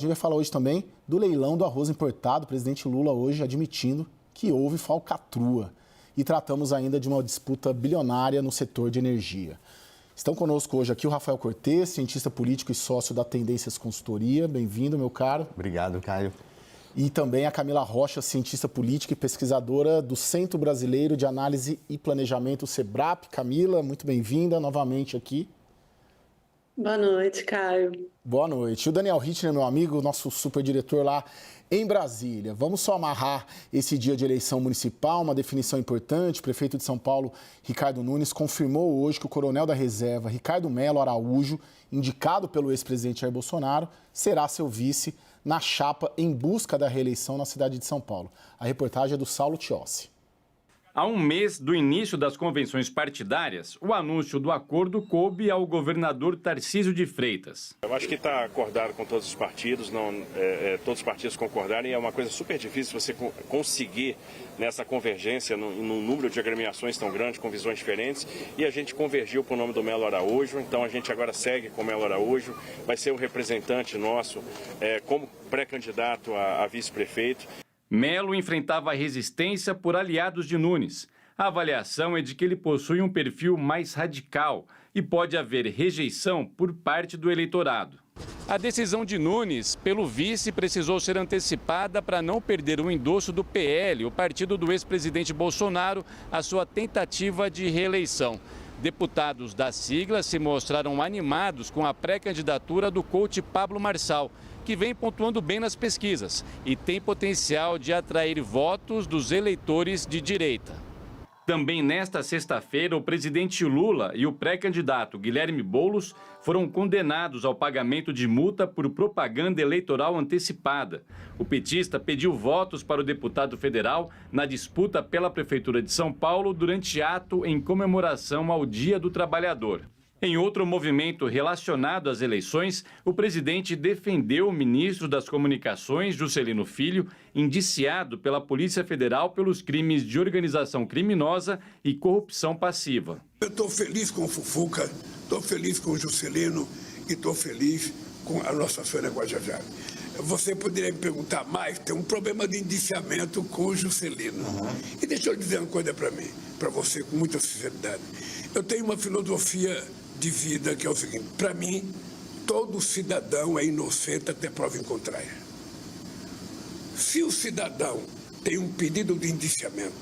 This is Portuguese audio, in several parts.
A gente vai falar hoje também do leilão do arroz importado. O presidente Lula hoje admitindo que houve falcatrua. E tratamos ainda de uma disputa bilionária no setor de energia. Estão conosco hoje aqui o Rafael Cortes, cientista político e sócio da Tendências Consultoria. Bem-vindo, meu caro. Obrigado, Caio. E também a Camila Rocha, cientista política e pesquisadora do Centro Brasileiro de Análise e Planejamento, SEBRAP. Camila, muito bem-vinda novamente aqui. Boa noite, Caio. Boa noite. O Daniel Rittner, meu amigo, nosso superdiretor lá em Brasília. Vamos só amarrar esse dia de eleição municipal, uma definição importante. O prefeito de São Paulo, Ricardo Nunes, confirmou hoje que o coronel da reserva, Ricardo Melo Araújo, indicado pelo ex-presidente Jair Bolsonaro, será seu vice na chapa em busca da reeleição na cidade de São Paulo. A reportagem é do Saulo Tiossi. Há um mês do início das convenções partidárias, o anúncio do acordo coube ao governador Tarcísio de Freitas. Eu acho que está acordado com todos os partidos, todos os partidos concordarem. É uma coisa super difícil você conseguir nessa convergência, num número de agremiações tão grande, com visões diferentes. E a gente convergiu para o nome do Melo Araújo, então a gente agora segue com o Melo Araújo, vai ser o representante nosso como pré-candidato a vice-prefeito. Melo enfrentava a resistência por aliados de Nunes. A avaliação é de que ele possui um perfil mais radical e pode haver rejeição por parte do eleitorado. A decisão de Nunes pelo vice precisou ser antecipada para não perder o endosso do PL, o partido do ex-presidente Bolsonaro, à sua tentativa de reeleição. Deputados da sigla se mostraram animados com a pré-candidatura do coach Pablo Marçal, que vem pontuando bem nas pesquisas e tem potencial de atrair votos dos eleitores de direita. Também nesta sexta-feira, o presidente Lula e o pré-candidato Guilherme Boulos foram condenados ao pagamento de multa por propaganda eleitoral antecipada. O petista pediu votos para o deputado federal na disputa pela Prefeitura de São Paulo durante ato em comemoração ao Dia do Trabalhador. Em outro movimento relacionado às eleições, o presidente defendeu o ministro das Comunicações, Juscelino Filho, indiciado pela Polícia Federal pelos crimes de organização criminosa e corrupção passiva. Eu estou feliz com o Fufuca, estou feliz com o Juscelino e estou feliz com a nossa Sônia Guajajara. Você poderia me perguntar mais, tem um problema de indiciamento com o Juscelino. E deixa eu dizer uma coisa para mim, para você, com muita sinceridade. Eu tenho uma filosofia de vida que é o seguinte: para mim, todo cidadão é inocente até prova em contrário. Se o cidadão tem um pedido de indiciamento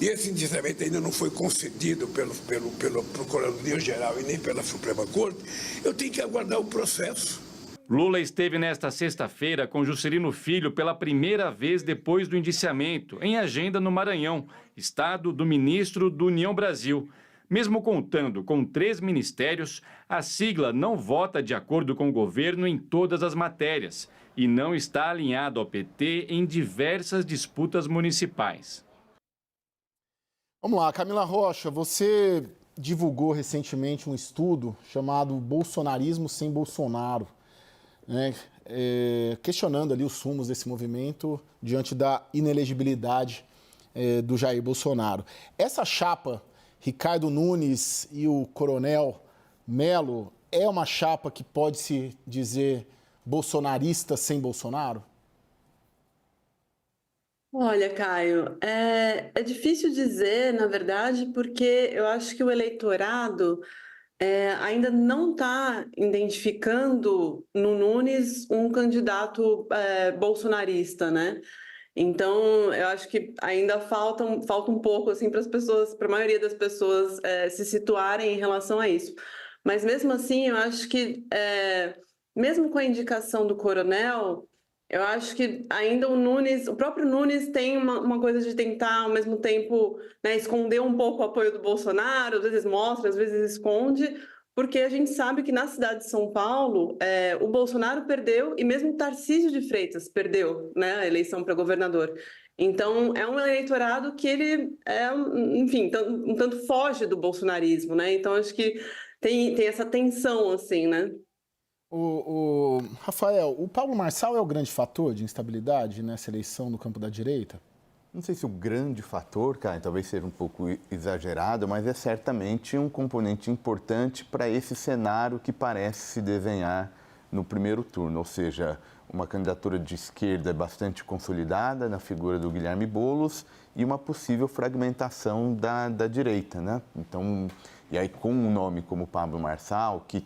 e esse indiciamento ainda não foi concedido pelo Procurador-Geral e nem pela Suprema Corte, eu tenho que aguardar o processo. Lula esteve nesta sexta-feira com Juscelino Filho pela primeira vez depois do indiciamento, em agenda no Maranhão, estado do ministro do União Brasil. Mesmo contando com 3 ministérios, a sigla não vota de acordo com o governo em todas as matérias e não está alinhado ao PT em diversas disputas municipais. Vamos lá, Camila Rocha, você divulgou recentemente um estudo chamado Bolsonarismo sem Bolsonaro, né? Questionando ali os rumos desse movimento diante da inelegibilidade do Jair Bolsonaro. Essa chapa, Ricardo Nunes e o coronel Melo, é uma chapa que pode se dizer bolsonarista sem Bolsonaro? Olha, Caio, é difícil dizer, na verdade, porque eu acho que o eleitorado ainda não está identificando no Nunes um candidato bolsonarista, né? Então, eu acho que ainda falta um pouco assim, para as pessoas, para a maioria das pessoas se situarem em relação a isso. Mas mesmo assim, eu acho que, mesmo com a indicação do coronel, eu acho que ainda o próprio Nunes tem uma coisa de tentar, ao mesmo tempo, né, esconder um pouco o apoio do Bolsonaro, às vezes mostra, às vezes esconde, porque a gente sabe que na cidade de São Paulo, o Bolsonaro perdeu e mesmo o Tarcísio de Freitas perdeu, né, a eleição para governador. Então, é um eleitorado que ele, enfim, um tanto foge do bolsonarismo, né? Então, acho que tem essa tensão, assim, né? Rafael, o Pablo Marçal é o grande fator de instabilidade nessa eleição no campo da direita? Não sei se o grande fator, Caio, talvez seja um pouco exagerado, mas é certamente um componente importante para esse cenário que parece se desenhar no primeiro turno, ou seja, uma candidatura de esquerda bastante consolidada na figura do Guilherme Boulos e uma possível fragmentação da direita, né? Então, e aí com um nome como Pablo Marçal, que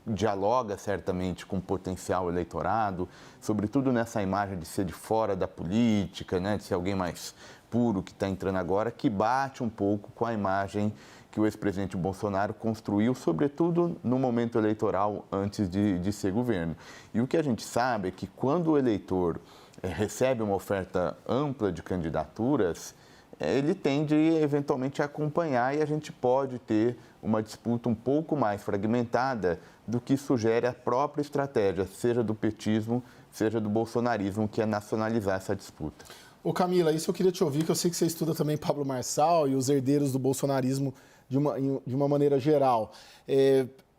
dialoga certamente com o potencial eleitorado, sobretudo nessa imagem de ser de fora da política, né? De ser alguém mais puro que está entrando agora, que bate um pouco com a imagem que o ex-presidente Bolsonaro construiu, sobretudo no momento eleitoral antes de ser governo. E o que a gente sabe é que quando o eleitor recebe uma oferta ampla de candidaturas, ele tende eventualmente a acompanhar e a gente pode ter uma disputa um pouco mais fragmentada do que sugere a própria estratégia, seja do petismo, seja do bolsonarismo, que é nacionalizar essa disputa. Ô Camila, isso eu queria te ouvir, que eu sei que você estuda também Pablo Marçal e os herdeiros do bolsonarismo de uma maneira geral.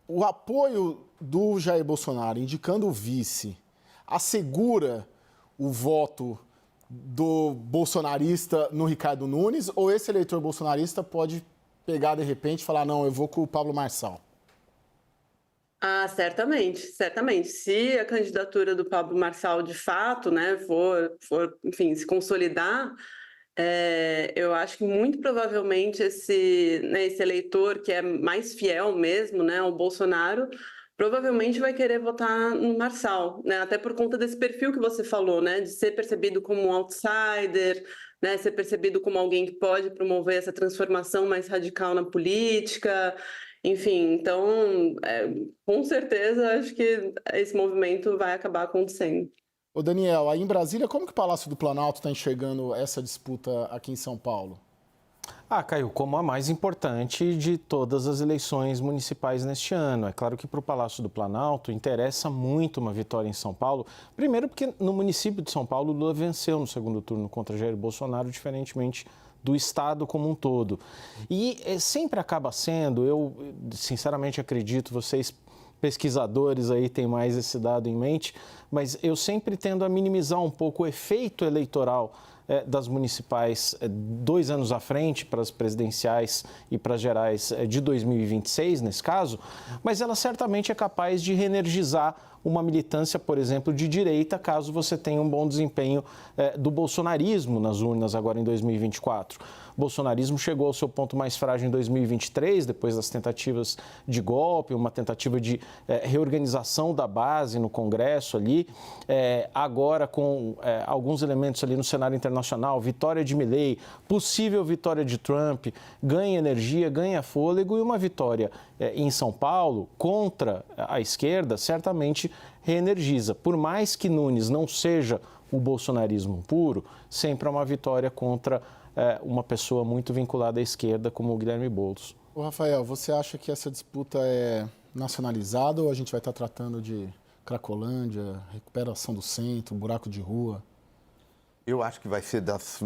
O apoio do Jair Bolsonaro indicando o vice assegura o voto do bolsonarista no Ricardo Nunes, ou esse eleitor bolsonarista pode pegar de repente e falar, não, eu vou com o Pablo Marçal? Ah, certamente, certamente. Se a candidatura do Pablo Marçal de fato, né, enfim, se consolidar, eu acho que muito provavelmente esse eleitor que é mais fiel mesmo, né, ao Bolsonaro, provavelmente vai querer votar no Marçal, né, até por conta desse perfil que você falou, né, de ser percebido como um outsider, né, ser percebido como alguém que pode promover essa transformação mais radical na política. Enfim, então, com certeza, acho que esse movimento vai acabar acontecendo. Ô Daniel, aí em Brasília, como que o Palácio do Planalto está enxergando essa disputa aqui em São Paulo? Caio, como a mais importante de todas as eleições municipais neste ano. É claro que para o Palácio do Planalto interessa muito uma vitória em São Paulo. Primeiro porque no município de São Paulo, Lula venceu no segundo turno contra Jair Bolsonaro, diferentemente do Estado como um todo. E sempre acaba sendo, eu sinceramente acredito, vocês pesquisadores aí têm mais esse dado em mente, mas eu sempre tendo a minimizar um pouco o efeito eleitoral das municipais 2 anos à frente, para as presidenciais e para as gerais de 2026, nesse caso, mas ela certamente é capaz de reenergizar uma militância, por exemplo, de direita, caso você tenha um bom desempenho do bolsonarismo nas urnas agora em 2024. O bolsonarismo chegou ao seu ponto mais frágil em 2023, depois das tentativas de golpe, uma tentativa de reorganização da base no Congresso ali, agora com alguns elementos ali no cenário internacional, vitória de Milei, possível vitória de Trump, ganha energia, ganha fôlego, e uma vitória em São Paulo contra a esquerda certamente reenergiza. Por mais que Nunes não seja o bolsonarismo puro, sempre é uma vitória contra uma pessoa muito vinculada à esquerda como o Guilherme Boulos. Ô Rafael, você acha que essa disputa é nacionalizada ou a gente vai estar tratando de Cracolândia, recuperação do centro, buraco de rua? Eu acho que vai ser das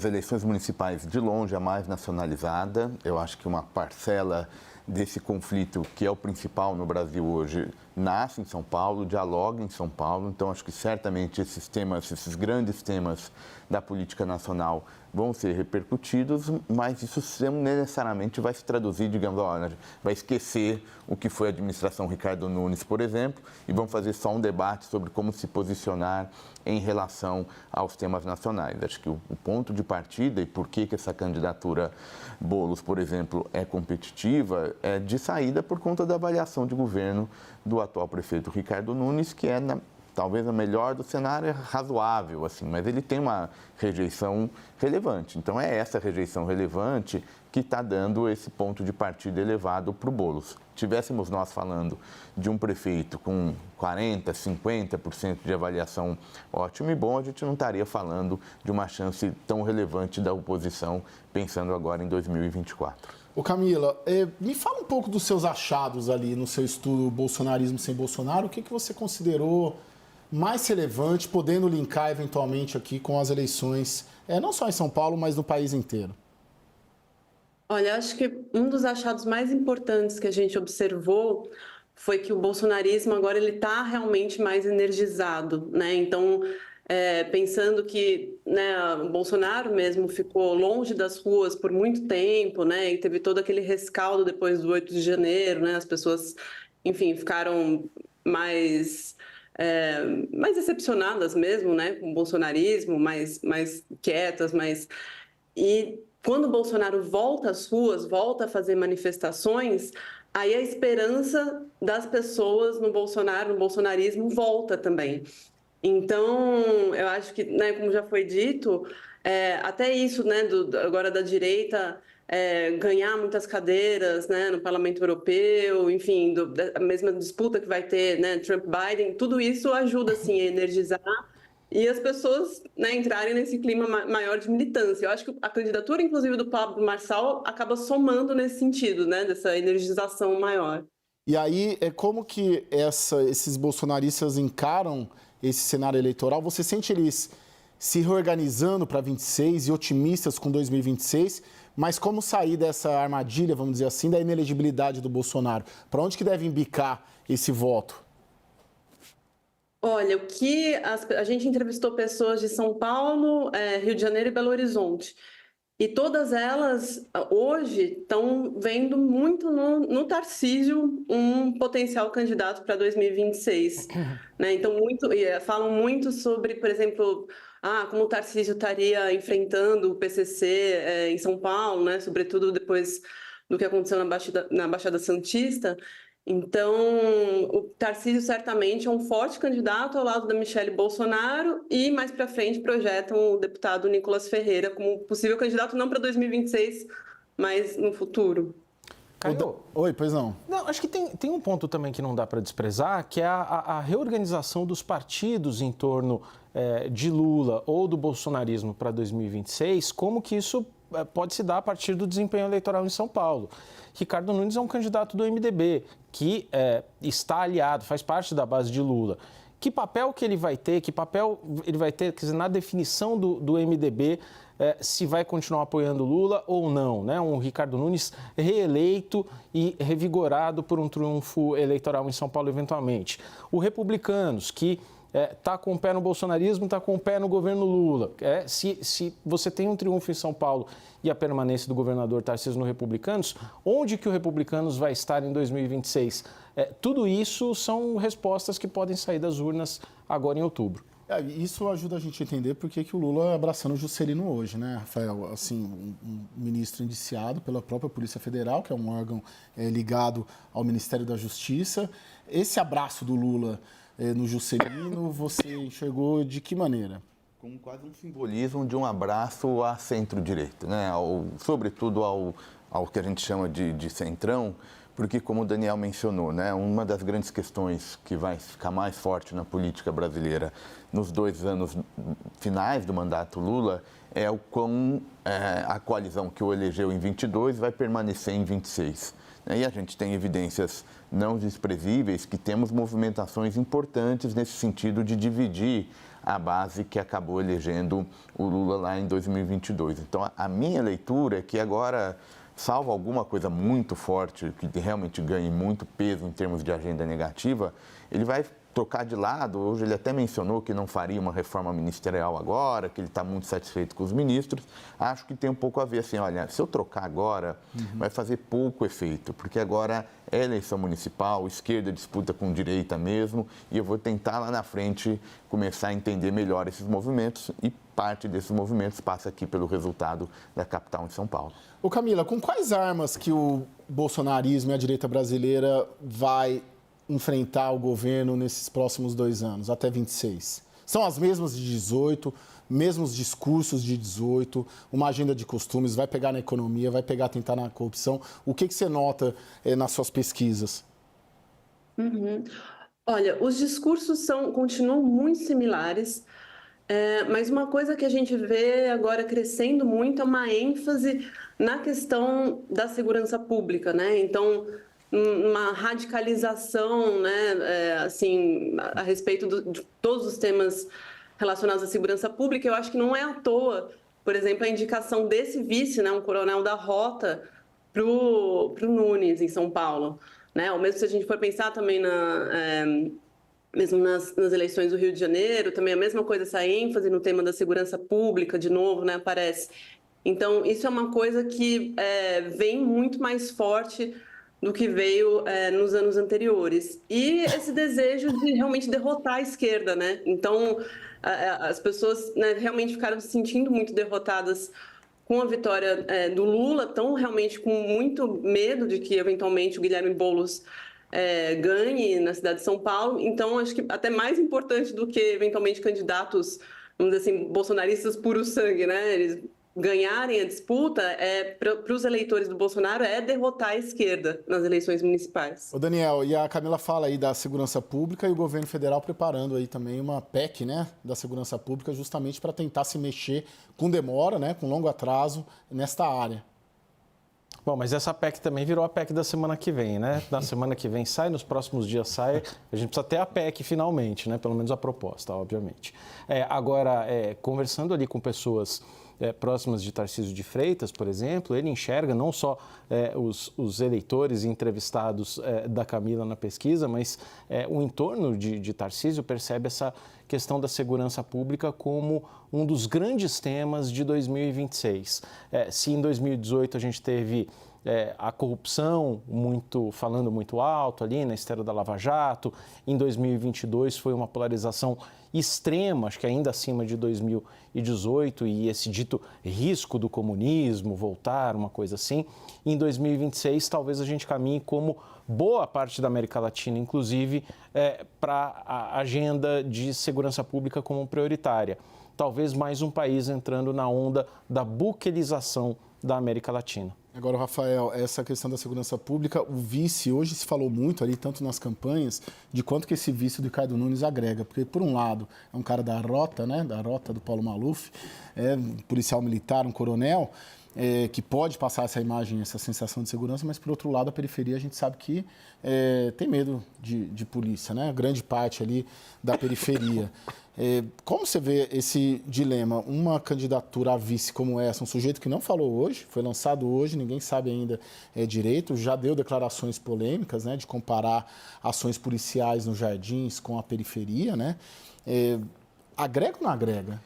eleições municipais de longe a mais nacionalizada. Eu acho que uma parcela desse conflito, que é o principal no Brasil hoje, nasce em São Paulo, dialoga em São Paulo. Então, acho que certamente esses grandes temas da política nacional vão ser repercutidos, mas isso não necessariamente vai se traduzir, digamos, vai esquecer o que foi a administração Ricardo Nunes, por exemplo, e vão fazer só um debate sobre como se posicionar em relação aos temas nacionais. Acho que o ponto de partida e por que essa candidatura Boulos, por exemplo, é competitiva, é de saída por conta da avaliação de governo do atual prefeito Ricardo Nunes, que é talvez a melhor do cenário, é razoável, assim, mas ele tem uma rejeição relevante. Então, é essa rejeição relevante que está dando esse ponto de partida elevado para o Boulos. Tivéssemos nós falando de um prefeito com 40%, 50% de avaliação ótimo e bom, a gente não estaria falando de uma chance tão relevante da oposição, pensando agora em 2024. Ô Camila, me fala um pouco dos seus achados ali no seu estudo Bolsonarismo sem Bolsonaro. O que você considerou mais relevante, podendo linkar eventualmente aqui com as eleições, não só em São Paulo, mas no país inteiro? Olha, acho que um dos achados mais importantes que a gente observou foi que o bolsonarismo agora ele está realmente mais energizado, né? Então, pensando que, né, o Bolsonaro mesmo ficou longe das ruas por muito tempo, né? E teve todo aquele rescaldo depois do 8 de janeiro, né? As pessoas, enfim, ficaram mais decepcionadas mesmo, né, com o bolsonarismo, mais quietas, E quando o Bolsonaro volta às ruas, volta a fazer manifestações, aí a esperança das pessoas no Bolsonaro, no bolsonarismo, volta também. Então, eu acho que, né, como já foi dito, até isso, né, agora da direita ganhar muitas cadeiras, né, no Parlamento Europeu, enfim, a mesma disputa que vai ter, né, Trump-Biden, tudo isso ajuda, assim, a energizar e as pessoas, né, entrarem nesse clima maior de militância. Eu acho que a candidatura, inclusive, do Pablo Marçal acaba somando nesse sentido, né, dessa energização maior. E aí, como que esses bolsonaristas encaram esse cenário eleitoral? Você sente eles se reorganizando para 26 e otimistas com 2026, mas como sair dessa armadilha, vamos dizer assim, da inelegibilidade do Bolsonaro? Para onde que deve embicar esse voto? Olha, a gente entrevistou pessoas de São Paulo, Rio de Janeiro e Belo Horizonte. E todas elas, hoje, estão vendo muito no Tarcísio um potencial candidato para 2026. Né? Então, falam muito sobre, por exemplo, como o Tarcísio estaria enfrentando o PCC em São Paulo, né? Sobretudo depois do que aconteceu na Baixada Santista. Então, o Tarcísio certamente é um forte candidato ao lado da Michelle Bolsonaro e, mais para frente, projetam o deputado Nicolas Ferreira como possível candidato não para 2026, mas no futuro. Caio, oi, pois não. Não, acho que tem um ponto também que não dá para desprezar, que é a reorganização dos partidos em torno de Lula ou do bolsonarismo para 2026, como que isso pode se dar a partir do desempenho eleitoral em São Paulo. Ricardo Nunes é um candidato do MDB, que está aliado, faz parte da base de Lula. Que papel que ele vai ter, quer dizer, na definição do MDB, se vai continuar apoiando Lula ou não, né? Um Ricardo Nunes reeleito e revigorado por um triunfo eleitoral em São Paulo, eventualmente. O Republicanos, que está com o pé no bolsonarismo, está com o pé no governo Lula. Se você tem um triunfo em São Paulo e a permanência do governador Tarcísio no Republicanos, onde que o Republicanos vai estar em 2026? Tudo isso são respostas que podem sair das urnas agora em outubro. Isso ajuda a gente a entender por que o Lula é abraçando o Juscelino hoje, né, Rafael? Assim, um ministro indiciado pela própria Polícia Federal, que é um órgão ligado ao Ministério da Justiça. Esse abraço do Lula no Juscelino, você enxergou de que maneira? Como quase um simbolismo de um abraço à centro-direita, né? Sobretudo ao que a gente chama de centrão, porque, como o Daniel mencionou, né, uma das grandes questões que vai ficar mais forte na política brasileira nos 2 anos finais do mandato Lula é o quão a coalizão que o elegeu em 22 vai permanecer em 26. E a gente tem evidências não desprezíveis que temos movimentações importantes nesse sentido de dividir a base que acabou elegendo o Lula lá em 2022. Então, a minha leitura é que agora, salvo alguma coisa muito forte, que realmente ganhe muito peso em termos de agenda negativa, ele vai trocar de lado. Hoje ele até mencionou que não faria uma reforma ministerial agora, que ele está muito satisfeito com os ministros. Acho que tem um pouco a ver assim, olha, se eu trocar agora, vai fazer pouco efeito, porque agora é eleição municipal, esquerda disputa com direita mesmo, e eu vou tentar lá na frente começar a entender melhor esses movimentos, e parte desses movimentos passa aqui pelo resultado da capital em São Paulo. Ô Camila, com quais armas que o bolsonarismo e a direita brasileira vai enfrentar o governo nesses próximos 2 anos, até 26? São as mesmas de 18, mesmos discursos de 18, uma agenda de costumes, vai pegar na economia, vai tentar na corrupção. O que você nota nas suas pesquisas? Olha, os discursos continuam muito similares, mas uma coisa que a gente vê agora crescendo muito é uma ênfase na questão da segurança pública, né? Então, uma radicalização, né, assim, a respeito de todos os temas relacionados à segurança pública. Eu acho que não é à toa, por exemplo, a indicação desse vice, né, um coronel da Rota, pro Nunes, em São Paulo, né? Ou mesmo se a gente for pensar também mesmo nas eleições do Rio de Janeiro, também a mesma coisa, essa ênfase no tema da segurança pública, de novo, né, aparece. Então, isso é uma coisa que vem muito mais forte do que veio nos anos anteriores. E esse desejo de realmente derrotar a esquerda, né? Então, as pessoas, né, realmente ficaram se sentindo muito derrotadas com a vitória do Lula, estão realmente com muito medo de que, eventualmente, o Guilherme Boulos ganhe na cidade de São Paulo. Então, acho que até mais importante do que, eventualmente, candidatos, vamos dizer assim, bolsonaristas puro sangue, né? Eles ganharem a disputa, para os eleitores do Bolsonaro, é derrotar a esquerda nas eleições municipais. Ô Daniel, e a Camila fala aí da segurança pública e o governo federal preparando aí também uma PEC, né, da segurança pública, justamente para tentar se mexer com demora, né, com longo atraso nesta área. Bom, mas essa PEC também virou a PEC da semana que vem, né? Na semana que vem sai, nos próximos dias sai. A gente precisa ter a PEC finalmente, né? Pelo menos a proposta, obviamente. Agora, conversando ali com pessoas próximas de Tarcísio de Freitas, por exemplo, ele enxerga não só os eleitores entrevistados da Camila na pesquisa, mas o entorno de Tarcísio percebe essa questão da segurança pública como um dos grandes temas de 2026. Se em 2018 a gente teve a corrupção falando muito alto ali na esteira da Lava Jato, em 2022 foi uma polarização extrema, acho que ainda acima de 2018, e esse dito risco do comunismo voltar, uma coisa assim. Em 2026, talvez a gente caminhe como boa parte da América Latina, inclusive, para a agenda de segurança pública como prioritária. Talvez mais um país entrando na onda da buquelização da América Latina. Agora, Rafael, essa questão da segurança pública, o vice, hoje se falou muito ali, tanto nas campanhas, de quanto que esse vice do Ricardo Nunes agrega. Porque, por um lado, é um cara da rota, né, da rota do Paulo Maluf, um policial militar, um coronel, que pode passar essa imagem, essa sensação de segurança, mas, por outro lado, a periferia, a gente sabe que tem medo de polícia, né? Grande parte ali da periferia. Como você vê esse dilema? Uma candidatura a vice como essa, um sujeito que não falou hoje, foi lançado hoje, ninguém sabe ainda direito, já deu declarações polêmicas, né, de comparar ações policiais nos jardins com a periferia, né? Agrega ou não agrega?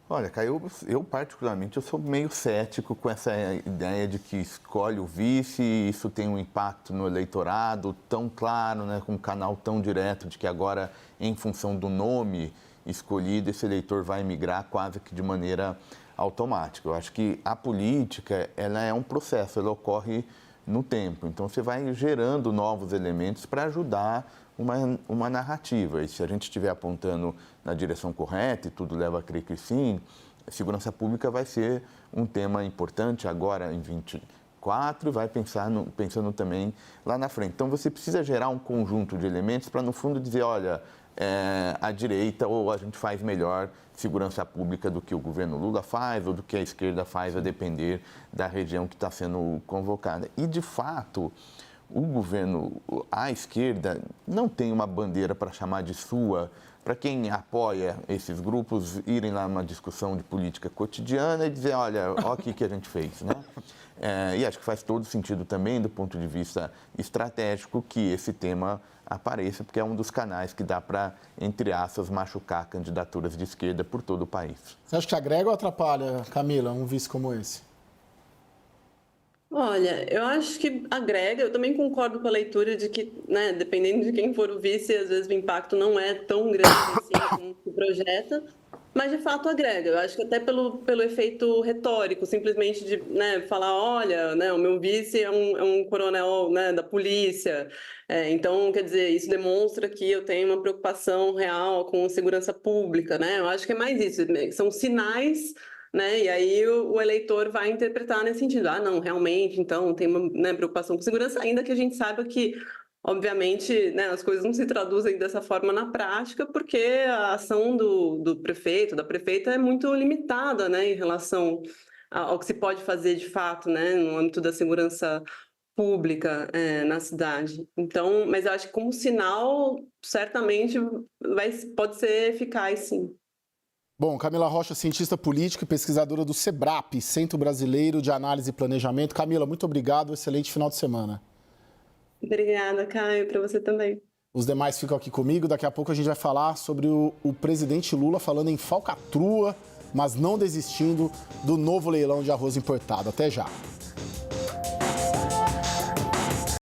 Olha, Caio, eu particularmente sou meio cético com essa ideia de que escolhe o vice e isso tem um impacto no eleitorado tão claro, né, com um canal tão direto de que agora, em função do nome escolhido, esse eleitor vai migrar quase que de maneira automática. Eu acho que a política, ela é um processo, ela ocorre no tempo. Então, você vai gerando novos elementos para ajudar uma narrativa. E se a gente estiver apontando na direção correta, e tudo leva a crer que sim, a segurança pública vai ser um tema importante agora em 2024 e vai pensando também lá na frente. Então, você precisa gerar um conjunto de elementos para, no fundo, dizer, olha, a direita ou a gente faz melhor segurança pública do que o governo Lula faz ou do que a esquerda faz, a depender da região que está sendo convocada. E, de fato, a esquerda não tem uma bandeira para chamar de sua, para quem apoia esses grupos irem lá numa discussão de política cotidiana e dizer, olha, o que a gente fez, né? E acho que faz todo sentido também, do ponto de vista estratégico, que esse tema apareça, porque é um dos canais que dá para, entre aspas, machucar candidaturas de esquerda por todo o país. Você acha que agrega ou atrapalha, Camila, um vice como esse? Olha, eu acho que agrega. Eu também concordo com a leitura de que, né, dependendo de quem for o vice, às vezes o impacto não é tão grande assim como se projeta, mas de fato agrega. Eu acho que até pelo efeito retórico, simplesmente de, né, falar, olha, né, o meu vice é um coronel, né, da polícia. Então, quer dizer, isso demonstra que eu tenho uma preocupação real com segurança pública, né? Eu acho que é mais isso, são sinais, né? E aí o eleitor vai interpretar nesse sentido. Ah, não, realmente, então tem uma, né, preocupação com segurança, ainda que a gente saiba que, obviamente, né, as coisas não se traduzem dessa forma na prática, porque a ação do prefeito, da prefeita, é muito limitada, né, em relação ao que se pode fazer de fato, né, no âmbito da segurança pública na cidade. Então, mas eu acho que como sinal, certamente pode ser eficaz, sim. Bom, Camila Rocha, cientista política e pesquisadora do SEBRAP, Centro Brasileiro de Análise e Planejamento. Camila, muito obrigado, excelente final de semana. Obrigada, Caio, para você também. Os demais ficam aqui comigo, daqui a pouco a gente vai falar sobre o presidente Lula falando em falcatrua, mas não desistindo do novo leilão de arroz importado. Até já.